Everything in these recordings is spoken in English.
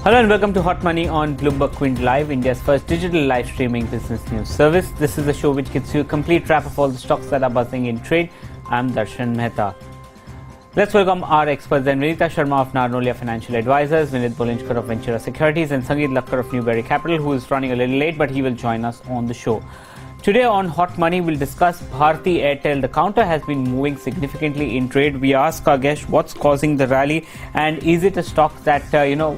Hello and welcome to Hot Money on BloombergQuint Live, India's first digital live streaming business news service. This is a show which gives you a complete wrap of all the stocks that are buzzing in trade. I'm Darshan Mehta. Let's welcome our experts then, Vineeta Sharma of Narnolia Financial Advisors, Vinit of Ventura Securities, and Sangeet Lakkar of Newberry Capital, who is running a little late, but he will join us on the show. Today on Hot Money, we'll discuss Bharti Airtel. The counter has been moving significantly in trade. We ask our guest what's causing the rally, and is it a stock that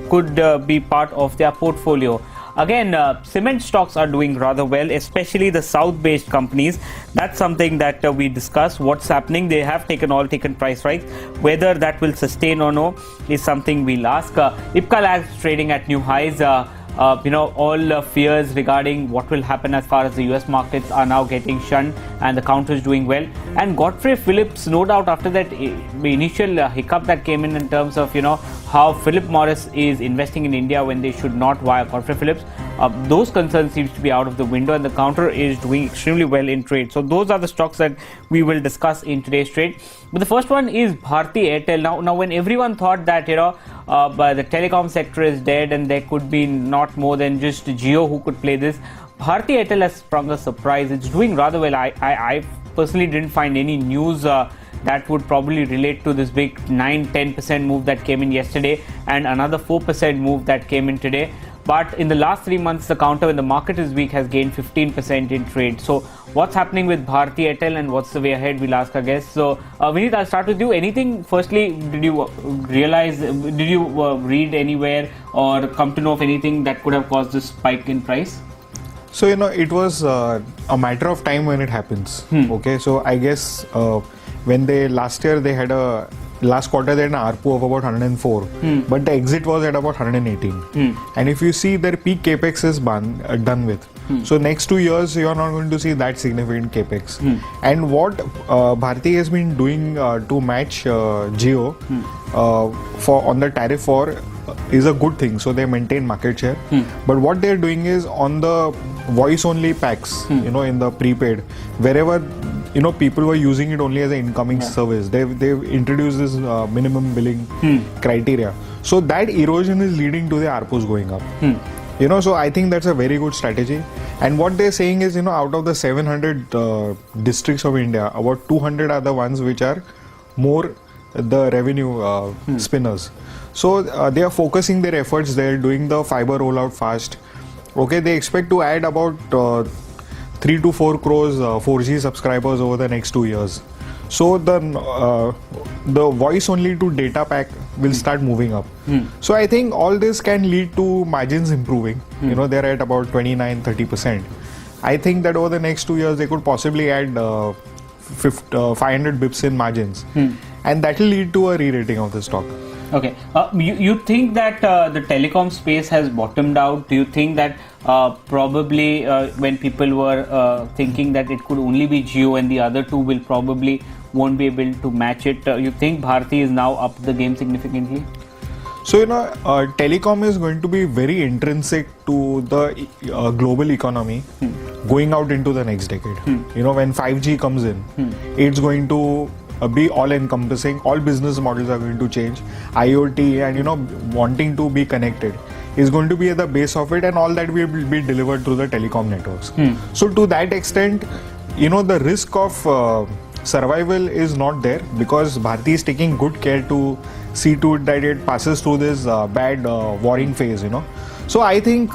could be part of their portfolio. Again, cement stocks are doing rather well, especially the south-based companies. That's something that we discuss. What's happening? They have taken price rise. Whether that will sustain or no is something we'll ask. IPCA lags trading at new highs. All fears regarding what will happen as far as the US markets are now getting shunned, and the counter is doing well. And Godfrey Phillips, no doubt after that initial hiccup that came in terms of how Philip Morris is investing in India when they should not via Godfrey Phillips, those concerns seems to be out of the window, and the counter is doing extremely well in trade. So those are the stocks that we will discuss in today's trade. But the first one is Bharti Airtel. Now when everyone thought that the telecom sector is dead and there could be not more than just Jio who could play this, Bharti Airtel has sprung a surprise. It's doing rather well. I personally didn't find any news that would probably relate to this big 9-10% move that came in yesterday and another 4% move that came in today. But in the last 3 months, the counter, when the market is weak, has gained 15% in trade. So what's happening with Bharti Airtel and what's the way ahead? We'll ask our guests. So Vineet, I'll start with you. Anything, firstly, did you read anywhere or come to know of anything that could have caused this spike in price? So, it was a matter of time when it happens. Okay, so I guess when last quarter they had an ARPU of about 104, but the exit was at about 118. And if you see, their peak capex is done with. So next 2 years you are not going to see that significant capex. And what Bharti has been doing to match Jio on the tariff war is a good thing. So they maintain market share. But what they are doing is on the voice only packs, in the prepaid, wherever people were using it only as an incoming service, they've introduced this minimum billing criteria. So that erosion is leading to the ARPUs going up. So I think that's a very good strategy. And what they're saying is, out of the 700 districts of India, about 200 are the ones which are more the revenue spinners. So they are focusing their efforts. They're doing the fiber rollout fast. Okay, they expect to add about 3 to 4 crores 4G subscribers over the next 2 years. So the voice only to data pack will start moving up. So I think all this can lead to margins improving. They're at about 29-30%. I think that over the next 2 years they could possibly add 500 bips in margins, and that will lead to a re-rating of the stock. Okay, you think that the telecom space has bottomed out? Do you think that probably when people were thinking that it could only be Jio and the other two will probably won't be able to match it, you think Bharti is now up the game significantly? So telecom is going to be very intrinsic to the global economy going out into the next decade. When 5G comes in, it's going to be all-encompassing. All business models are going to change. IoT and wanting to be connected is going to be at the base of it, and all that will be delivered through the telecom networks. So to that extent, the risk of survival is not there, because Bharti is taking good care to see to it that it passes through this bad warring phase. So I think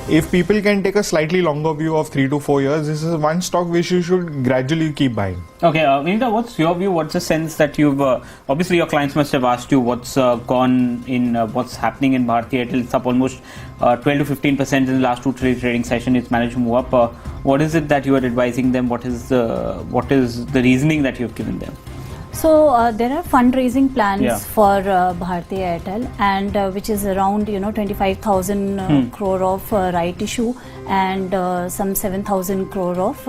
if people can take a slightly longer view of 3 to 4 years, this is one stock which you should gradually keep buying. Okay, Vineeta, what's your view? What's the sense that you've obviously your clients must have asked you what's gone in, what's happening in Bharti Airtel? It's up almost 12 to 15% in the last 2-3 trading session. It's managed to move up. What is it that you are advising them? What is the reasoning that you've given them? So there are fundraising plans for Bharti Airtel, and which is around 25,000 crore of right issue and some 7,000 crore of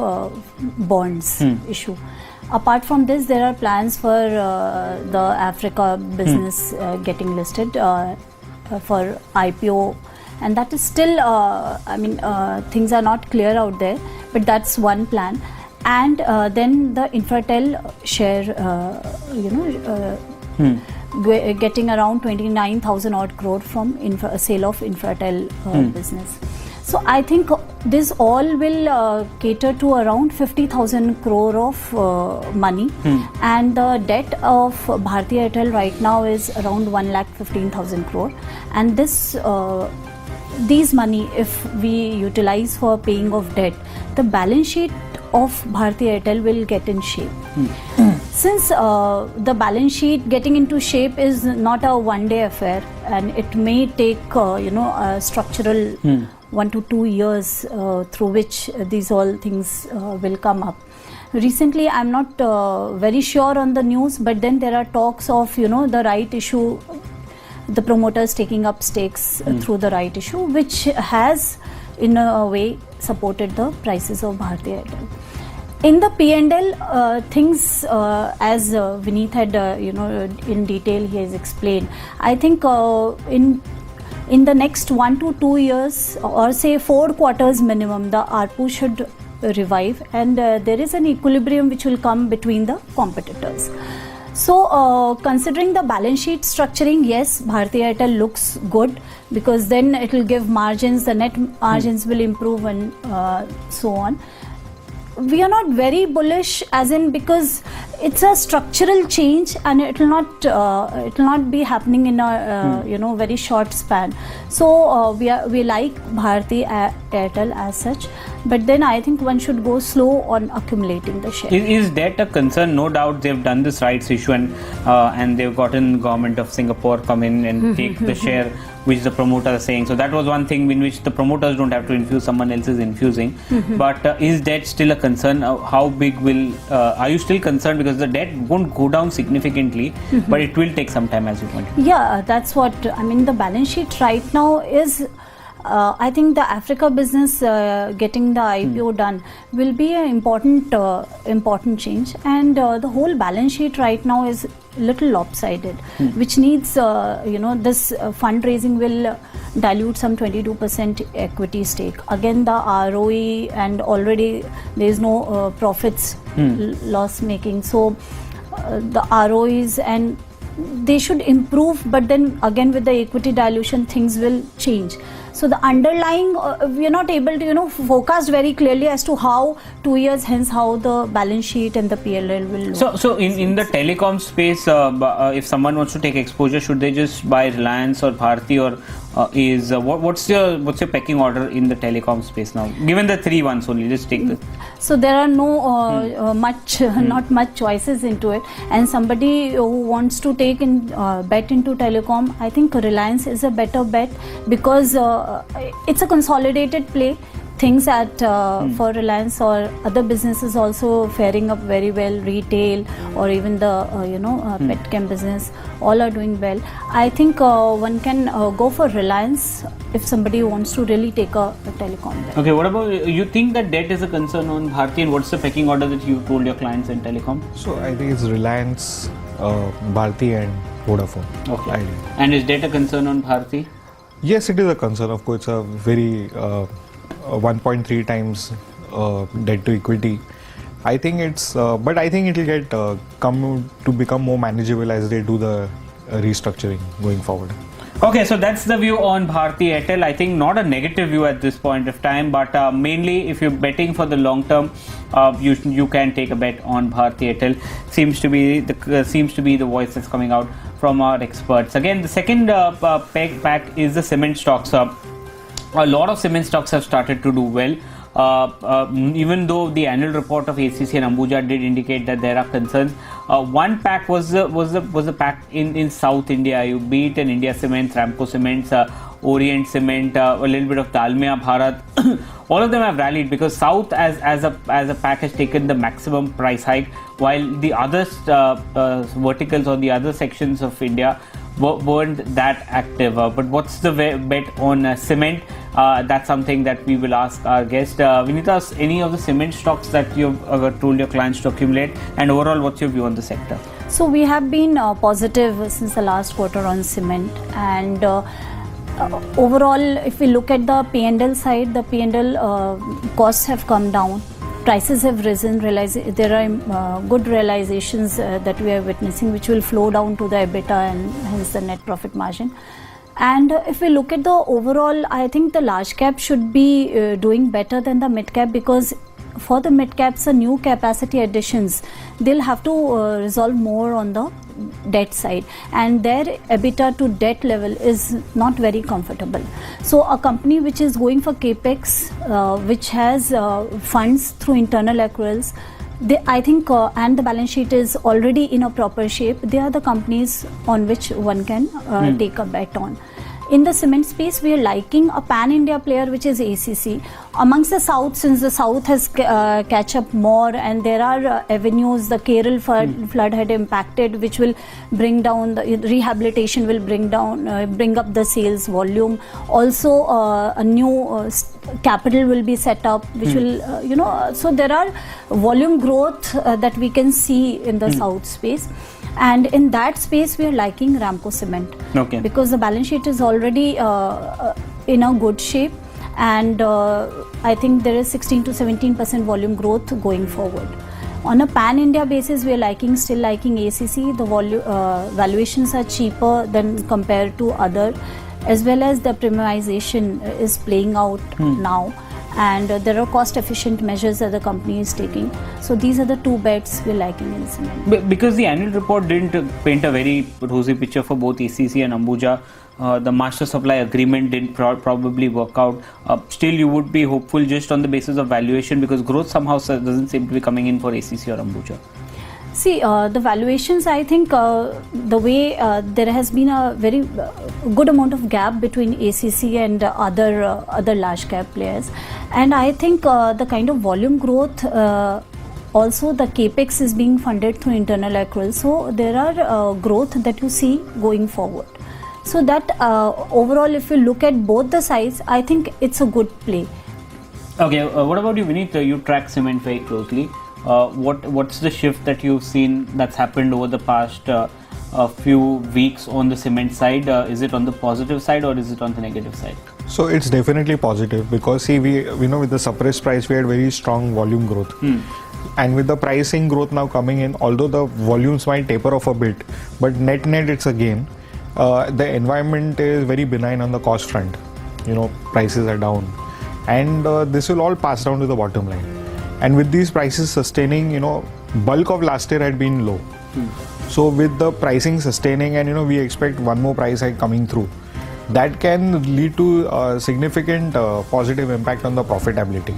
bonds issue. Apart from this, there are plans for the Africa business getting listed for IPO, and that is still things are not clear out there, but that's one plan. And then the Infratel share getting around 29,000 odd crore from sale of Infratel business. So I think this all will cater to around 50,000 crore of money, and the debt of Bharti Airtel right now is around 1,15,000 crore, and these money, if we utilize for paying of debt, the balance sheet of Bharti Airtel will get in shape. Since the balance sheet getting into shape is not a one-day affair, and it may take a structural 1 to 2 years through which these all things will come up. Recently, I'm not very sure on the news, but then there are talks of the right issue, the promoters taking up stakes through the right issue, which has in a way supported the prices of Bharti Airtel. In the P&L, things as Vineet had in detail he has explained. I think in the next 1 to 2 years, or say 4 quarters minimum, the ARPU should revive, and there is an equilibrium which will come between the competitors. So considering the balance sheet structuring, yes, Bharti Airtel looks good, because then it will give margins, the net margins will improve, and so on. We are not very bullish, as in, because it's a structural change and it will not be happening in a very short span. So we like Bharti Airtel as such, but then I think one should go slow on accumulating the share. Is debt a concern? No doubt they've done this rights issue, and they've gotten government of Singapore come in and take the share which the promoters are saying. So that was one thing in which the promoters don't have to infuse, someone else is infusing. But is debt still a concern? How big are you still concerned? Because the debt won't go down significantly, but it will take some time, as you pointed out. Yeah, that's what I mean. The balance sheet right now is, I think the Africa business getting the IPO done will be an important change, and the whole balance sheet right now is little lopsided, which needs this fundraising will dilute some 22% equity stake. Again, the ROE, and already there is no profits loss making, so the ROEs and they should improve, but then again with the equity dilution things will change. So the underlying, we are not able to forecast very clearly as to how 2 years hence how the balance sheet and the PLL will look. So in the telecom space, if someone wants to take exposure, should they just buy Reliance or Bharti, or what's your pecking order in the telecom space now? Given the 3 ones only, just take the. So there are no not much choices into it, and somebody who wants to take bet into telecom, I think Reliance is a better bet, because it's a consolidated play. Things for Reliance or other businesses also faring up very well, retail or even the petchem business, all are doing well. I think one can go for Reliance if somebody wants to really take a telecom bet. Okay, what about you? Think that debt is a concern on Bharti, and what's the pecking order that you told your clients in telecom? So I think it's Reliance, Bharti and Vodafone. Okay. And is debt a concern on Bharti? Yes, it is a concern. Of course, it's a very 1.3 times debt to equity. I think but I think it will get come to become more manageable as they do the restructuring going forward. Okay, so that's the view on Bharti Airtel. I think not a negative view at this point of time, but mainly if you're betting for the long term, you can take a bet on Bharti Airtel. Seems to be the voice that's coming out from our experts. Again, the second pack is the cement stocks. A lot of cement stocks have started to do well. Even though the annual report of ACC and Ambuja did indicate that there are concerns, one pack was the pack in South India. You beat an India Cements, Ramco Cements, Orient Cement, a little bit of Dalmia Bharat. All of them have rallied because South as a pack has taken the maximum price hike, while the other verticals or the other sections of India weren't that active. But what's the bet on cement? That's something that we will ask our guest. Vineeta, any of the cement stocks that you've told your clients to accumulate, and overall, what's your view on the sector? So we have been positive since the last quarter on cement, and overall, if we look at the P&L side, the P&L costs have come down. prices have risen, there are good realizations that we are witnessing, which will flow down to the EBITDA and hence the net profit margin. And if we look at the overall, I think the large cap should be doing better than the mid cap, because for the mid caps, the new capacity additions, they'll have to resolve more on the debt side, and their EBITDA to debt level is not very comfortable. So a company which is going for capex, which has funds through internal accruals, I think, and the balance sheet is already in a proper shape, they are the companies on which one can take a bet on. In the cement space, we are liking a pan-India player, which is ACC. Amongst the South, since the South has catch up more, and there are avenues, the Kerala flood had impacted, which will bring down, the rehabilitation will bring up the sales volume. Also, a new capital will be set up, which will, so there are volume growth that we can see in the South space. And in that space, we are liking Ramco Cement, because the balance sheet is already in a good shape, and I think there is 16 to 17% volume growth going forward. On a pan-India basis, we are still liking ACC. The valuations are cheaper than compared to other, as well as the premiumization is playing out now. And there are cost-efficient measures that the company is taking. So these are the two bets we're liking in cement. Because the annual report didn't paint a very rosy picture for both ACC and Ambuja. The master supply agreement didn't probably work out. Still, you would be hopeful just on the basis of valuation, because growth somehow doesn't seem to be coming in for ACC or Ambuja. See, the valuations, I think the way there has been a very good amount of gap between ACC and other large cap players, and I think the kind of volume growth, also the capex is being funded through internal accruals, so there are growth that you see going forward. So that overall, if you look at both the sides, I think it's a good play. Okay, what about you, Vineet? You track cement very closely. What's the shift that you've seen that's happened over the past few weeks on the cement side? Is it on the positive side or is it on the negative side? So it's definitely positive, because see, we know with the suppressed price we had very strong volume growth, and with the pricing growth now coming in, although the volumes might taper off a bit, but net it's a gain. The environment is very benign on the cost front. Prices are down, and this will all pass down to the bottom line. And with these prices sustaining, bulk of last year had been low. So with the pricing sustaining, and we expect one more price hike coming through, that can lead to a significant positive impact on the profitability.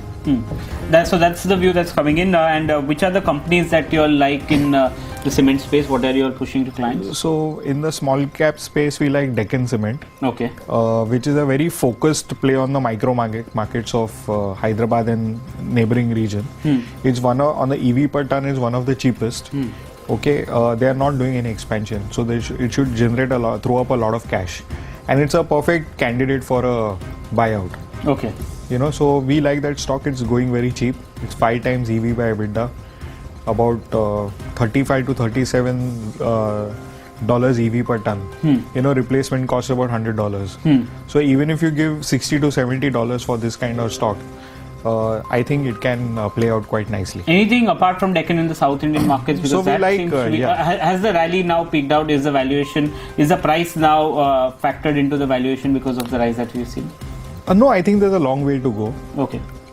So that's the view that's coming in. And which are the companies that you're like in the cement space? What are you pushing to clients? So in the small cap space, we like Deccan Cement, which is a very focused play on the micro markets of Hyderabad and neighboring region. It's on the EV per ton is one of the cheapest. They are not doing any expansion, so it should generate throw up a lot of cash, and it's a perfect candidate for a buyout. So we like that stock. It's going very cheap. It's 5 times EV by EBITDA, about 35 to 37 dollars EV per ton. Replacement cost about $100. So even if you give $60 to $70 for this kind of stock, I think it can play out quite nicely. Anything apart from Deccan in the South Indian markets? Because so we like, has the rally now peaked out? Is the price now factored into the valuation because of the rise that we've seen? No, I think there's a long way to go.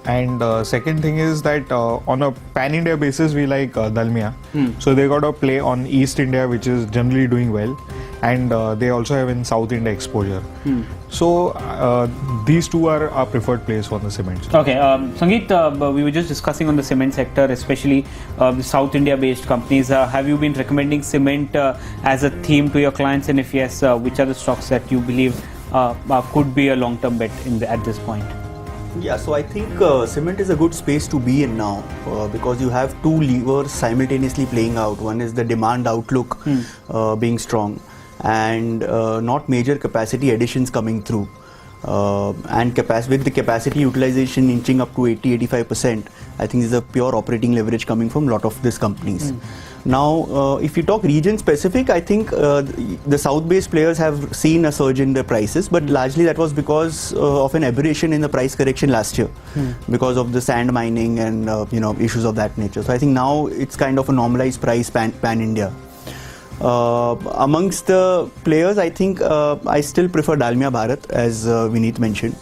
And second thing is that on a pan-India basis, we like Dalmia. So they got a play on East India, which is generally doing well. And they also have in South India exposure. So these two are our preferred plays for the cement. Sangeet, we were just discussing on the cement sector, especially the South India based companies. Have you been recommending cement as a theme to your clients? And if yes, which are the stocks that you believe could be a long-term bet at this point? Yeah, so I think cement is a good space to be in now because you have two levers simultaneously playing out. One is the demand outlook being strong and not major capacity additions coming through. and with the capacity utilization inching up to 80-85%, I think there's a pure operating leverage coming from a lot of these companies. Now, if you talk region specific, I think the south-based players have seen a surge in their prices, but largely that was because of an aberration in the price correction last year, because of the sand mining and issues of that nature. So I think now it's kind of a normalized price pan-India. Amongst the players, I think I still prefer Dalmia Bharat, as Vineet mentioned,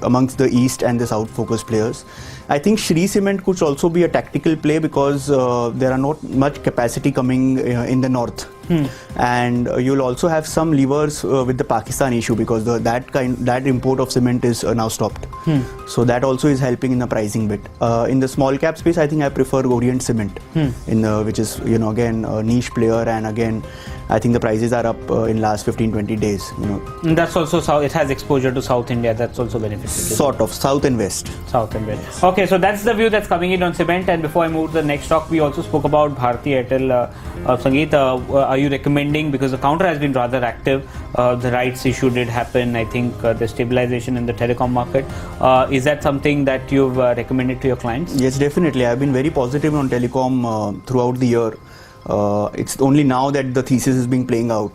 amongst the east and the south focused players. I think Shree Cement could also be a tactical play because there are not much capacity coming in the north. And you'll also have some levers with the Pakistan issue, because that import of cement is now stopped. So that also is helping in the pricing bit. In the small cap space, I think I prefer Orient Cement, which is again a niche player, and again I think the prices are up in last 15-20 days. And that's also it has exposure to South India. That's also beneficial. Sort of South and West. South and West. Okay, so that's the view that's coming in on cement. And before I move to the next stock, we also spoke about Bharti Airtel. Sangeet, are you recommending, because the counter has been rather active, the rights issue did happen, I think the stabilization in the telecom market, is that something that you've recommended to your clients? Yes, definitely. I've been very positive on telecom throughout the year. It's only now that the thesis is being playing out.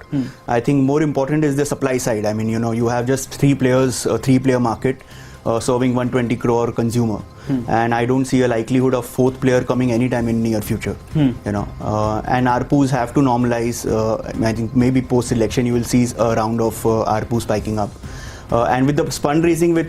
I think more important is the supply side. I mean, you have just three players, a three-player market serving 120 crore consumer, and I don't see a likelihood of fourth player coming anytime in near future. And ARPUs have to normalize. I think maybe post-election you will see a round of ARPU spiking up. And with the fundraising which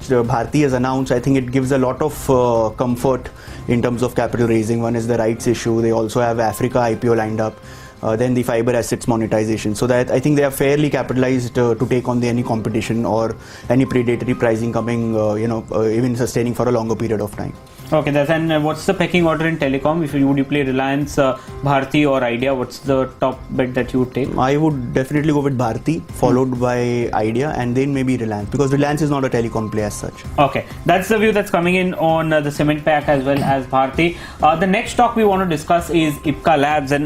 Bharti has announced, I think it gives a lot of comfort in terms of capital raising. One is the rights issue. They also have Africa IPO lined up. Then the fiber assets monetization. So that I think they are fairly capitalized to take on any competition or any predatory pricing coming, even sustaining for a longer period of time. Okay, and what's the pecking order in telecom? Would you play Reliance, Bharti or Idea? What's the top bet that you would take? I would definitely go with Bharti, followed by Idea, and then maybe Reliance, because Reliance is not a telecom play as such. Okay, that's the view that's coming in on the cement pack as well as Bharti. The next stock we want to discuss is Ipca Labs, and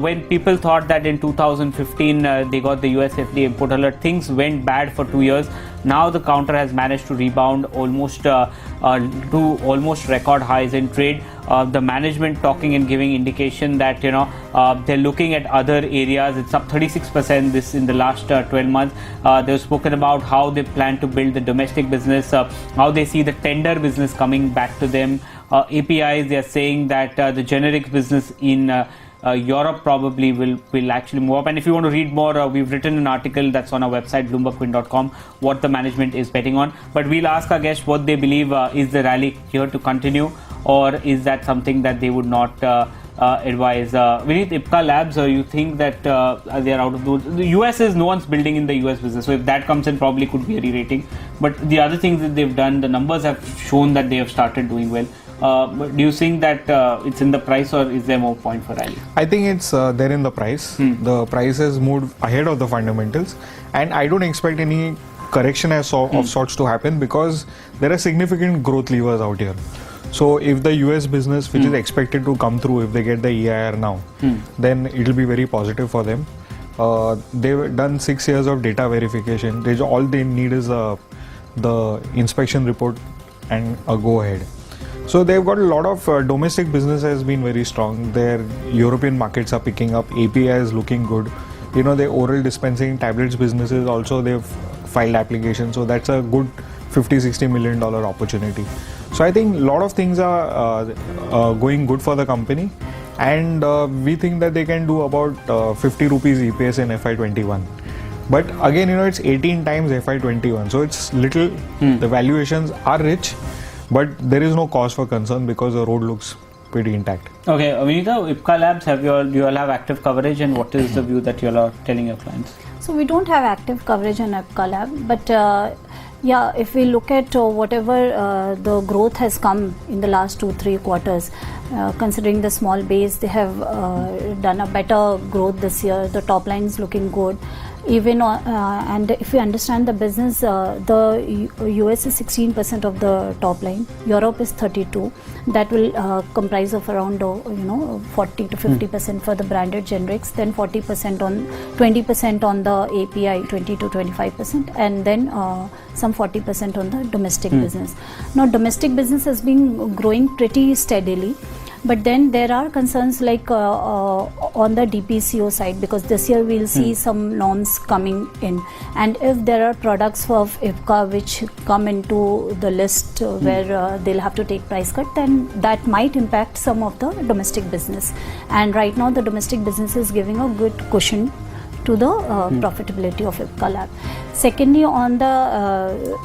when people thought that in 2015 they got the US FDA import alert, things went bad for 2 years. Now the counter has managed to rebound almost to almost record highs in trade. The management talking and giving indication that they're looking at other areas. It's up 36% this in the last 12 months. They've spoken about how they plan to build the domestic business, how they see the tender business coming back to them. APIs, they are saying that the generics business in Europe probably will actually move up. And if you want to read more, we've written an article that's on our website BloombergQuint.com, what the management is betting on. But we'll ask our guests what they believe is the rally here to continue, or is that something that they would not advise. Vineet, Ipca Labs, you think that they are out of the US is no one's building in the US business, so if that comes in probably could be a re-rating. But the other things that they've done, the numbers have shown that they have started doing well. But do you think that it's in the price, or is there more point for rally? I think it's there in the price. The price has moved ahead of the fundamentals, and I don't expect any correction of sorts to happen, because there are significant growth levers out here. So if the US business, which is expected to come through, if they get the EIR now, then it will be very positive for them. They've done 6 years of data verification. All they need is the inspection report and a go ahead. So they've got a lot of domestic business has been very strong. Their European markets are picking up. API is looking good. The oral dispensing tablets businesses also, they've filed applications. So that's a good $50-60 million opportunity. So I think a lot of things are going good for the company. And we think that they can do about 50 rupees EPS in FY21. But again, it's 18 times FY21. So it's little, the valuations are rich. But there is no cause for concern, because the road looks pretty intact. Okay, Vineeta, Ipca Labs, do you all have active coverage, and what is the view that you all are telling your clients? So we don't have active coverage on Ipca Lab, but if we look at whatever the growth has come in the last 2-3 quarters, considering the small base, they have done a better growth this year. The top line is looking good. even and if you understand the business, the US is 16% of the top line, Europe is 32%. That will comprise of around 40 to 50% for the branded generics, then 20% on the API, 20 to 25%, and then some 40% on the domestic business. Now domestic business has been growing pretty steadily, but then there are concerns like on the DPCO side, because this year we'll see some norms coming in, and if there are products of IPCA which come into the list where they'll have to take price cut, then that might impact some of the domestic business. And right now the domestic business is giving a good cushion to the profitability of IPCA lab. Secondly, on the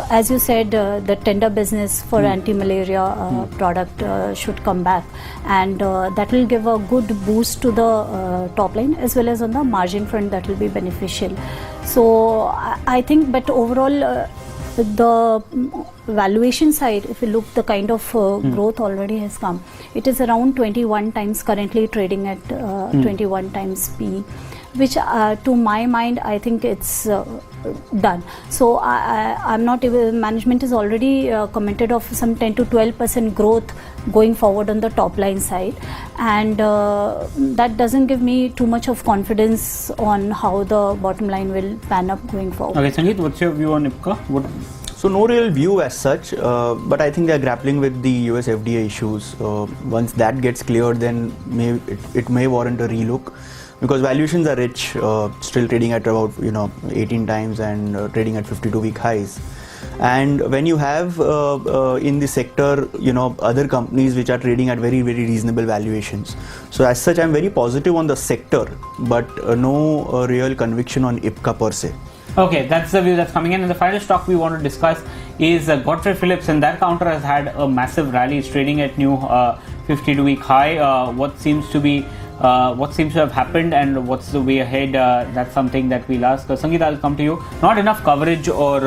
as you said, the tender business for anti-malaria product should come back, and that will give a good boost to the top line, as well as on the margin front that will be beneficial. So I think, but overall the valuation side, if you look, the kind of growth already has come. It is around 21 times, currently trading at 21 times PE, which to my mind I think it's done. So I'm not even, management is already commented of some 10 to 12% growth going forward on the top line side, and that doesn't give me too much of confidence on how the bottom line will pan up going forward. Okay, Sangeet, what's your view on IPCA? So no real view as such, but I think they are grappling with the US FDA issues. Once that gets cleared, then it may warrant a relook, because valuations are rich, still trading at about 18 times and trading at 52-week highs. And when you have in the sector other companies which are trading at very, very reasonable valuations, so as such I'm very positive on the sector, but no real conviction on IPCA per se. Okay, that's the view that's coming in. And the final stock we want to discuss is Godfrey Phillips, and that counter has had a massive rally. It's trading at new 52-week high. What seems to have happened, and what's the way ahead? That's something that we'll ask. Sangeet, I'll come to you. Not enough coverage or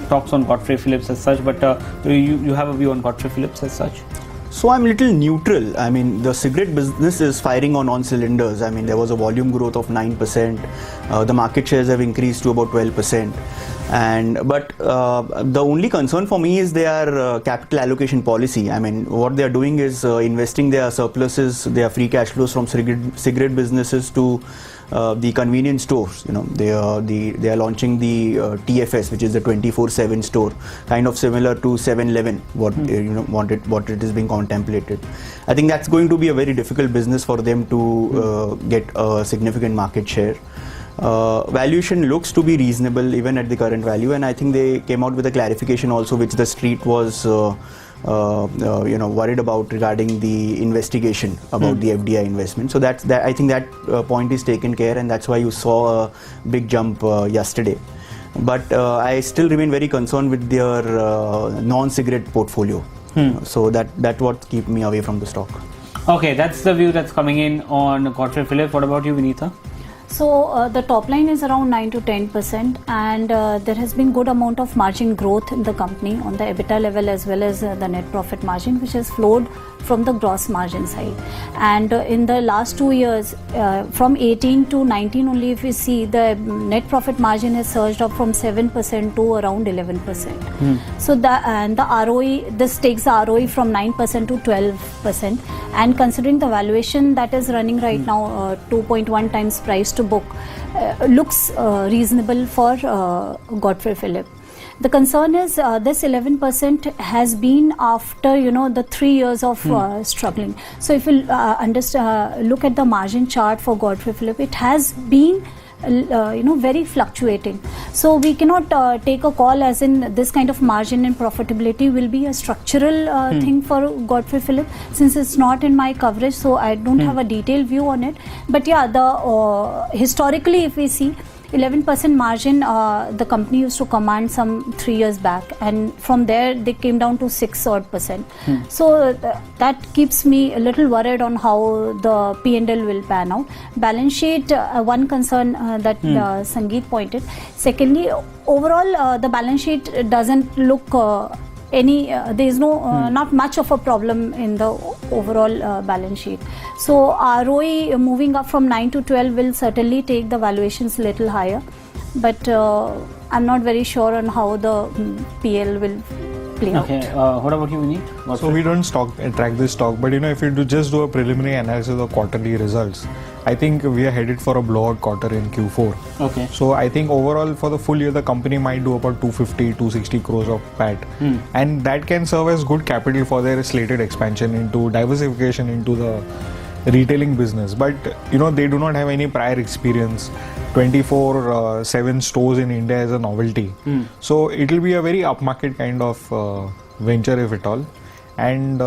talks on Godfrey Phillips as such, but you have a view on Godfrey Phillips as such? So I'm a little neutral. I mean, the cigarette business is firing on all cylinders. I mean, there was a volume growth of 9%. The market shares have increased to about 12%. But the only concern for me is their capital allocation policy. I mean, what they are doing is investing their surpluses, their free cash flows from cigarette businesses to the convenience stores. They are launching the TFS, which is the 24/7 store, kind of similar to 7-Eleven. What it is being contemplated. I think that's going to be a very difficult business for them to get a significant market share. Valuation looks to be reasonable even at the current value, and I think they came out with a clarification also, which the street was worried about regarding the investigation about the FDI investment. So I think that point is taken care, and that's why you saw a big jump yesterday. But I still remain very concerned with their non-cigarette portfolio. So that what keep me away from the stock. Okay, that's the view that's coming in on Godfrey Phillips. What about you, Vineeta? So the top line is around 9 to 10%, and there has been good amount of margin growth in the company on the EBITDA level, as well as the net profit margin, which has flowed from the gross margin side. And in the last 2 years, from 18 to 19 only, if we see, the net profit margin has surged up from 7% to around 11%. So the ROE, this takes the ROE from 9% to 12%, and considering the valuation that is running right now, 2.1 times price to book, looks reasonable for Godfrey Phillips. The concern is this 11% has been after the 3 years of struggling. So if you look at the margin chart for Godfrey Phillips, it has been very fluctuating. So we cannot take a call as in this kind of margin and profitability will be a structural thing for Godfrey Phillips, since it's not in my coverage, so I don't have a detailed view on it. But yeah, the historically, if we see, 11% margin the company used to command some 3 years back, and from there they came down to 6% odd. So that keeps me a little worried on how the P&L will pan out. Balance sheet, one concern that Sangeet pointed. Secondly, overall the balance sheet doesn't look there is no not much of a problem in the overall balance sheet. So ROE moving up from 9 to 12 will certainly take the valuations little higher, but I'm not very sure on how the PL will play out. Okay, what about you, Vineet? So we don't track this stock, but if you just do a preliminary analysis of quarterly results, I think we are headed for a blowout quarter in Q4. Okay. So I think overall for the full year, the company might do about 250-260 crores of PAT, and that can serve as good capital for their slated expansion into diversification into the retailing business. But they do not have any prior experience. 24/7 stores in India is a novelty. So it will be a very upmarket kind of venture, if at all. And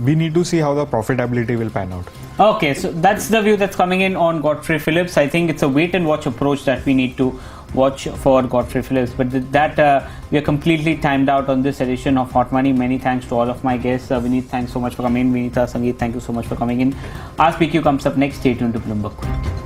we need to see how the profitability will pan out. Okay, so that's the view that's coming in on Godfrey Phillips. I think it's a wait and watch approach that we need to watch for Godfrey Phillips. But that we are completely timed out on this edition of Hot Money. Many thanks to all of my guests. Vineet, thanks so much for coming in. Vineeta, Sangeet, thank you so much for coming in. Ask PQ comes up next. Stay tuned to BloombergQuint.